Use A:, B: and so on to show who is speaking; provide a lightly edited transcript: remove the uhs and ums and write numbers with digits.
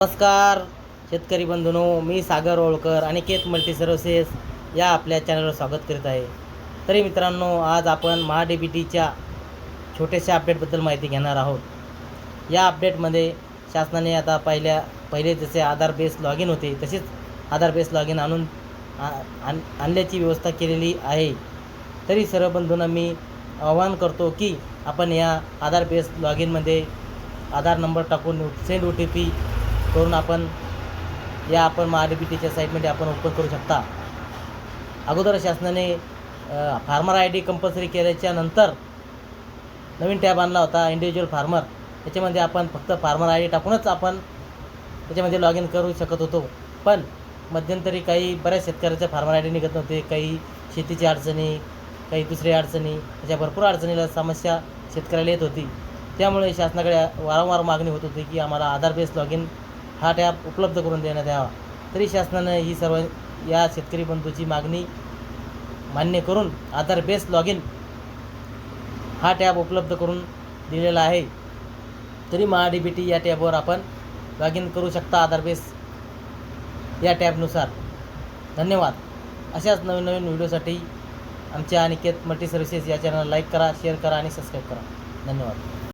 A: नमस्कार शेतकरी बंधूंनो, मी सागर Olkar Aniket multi services या आपल्या चॅनलवर स्वागत करीत आहे. तरी मित्रांनो, आज आपण महाडीबीटीच्या छोट्याशा अपडेटबद्दल माहिती घेणार आहोत. या अपडेटमध्ये शासनाने आता पहिले जसे आधार बेस लॉग इन होते तसेच आधार बेस लॉग इन आणल्याची व्यवस्था केलेली आहे. तरी सर्व बंधूंना मी आवाहन करतो की आपण या आधार बेस लॉग इनमध्ये आधार नंबर टाकून सेंड OTP करून आपण महाडीबीटीच्या साईटमध्ये आपण ओपन करू शकता. अगोदर शासनाने फार्मर ID कंपल्सरी केल्याच्या नंतर नवीन टॅब आणला होता इंडिव्हिज्युअल फार्मर. त्याच्यामध्ये आपण फक्त फार्मर ID टाकूनच आपण त्याच्यामध्ये लॉग इन करू शकत होतो. पण मध्यंतरी बऱ्याच शेतकऱ्याचे फार्मर ID निघत नव्हते. काही शेतीची अडचणी, काही दुसऱ्या अडचणी, अशा भरपूर अडचणीला समस्या शेतकऱ्याला येत होती. त्यामुळे शासनाकडे वारंवार मागणी होत होती की आम्हाला आधार बेस लॉग इन हा टॅब उपलब्ध करून देण्यात यावा. तरी शासनानं ही सर्व या शेतकरी बंधूची मागणी मान्य करून आधार बेस लॉग इन हा टॅब उपलब्ध करून दिलेला आहे. तरी महाडीबीटी या टॅबवर आपण लॉग इन करू शकता आधार बेस या टॅबनुसार. धन्यवाद. अशाच नवीन नवीन व्हिडिओसाठी आमच्या अनिकेत मल्टी सर्व्हिसेस या चॅनलला लाईक करा, शेअर करा आणि सबस्क्राईब करा. धन्यवाद.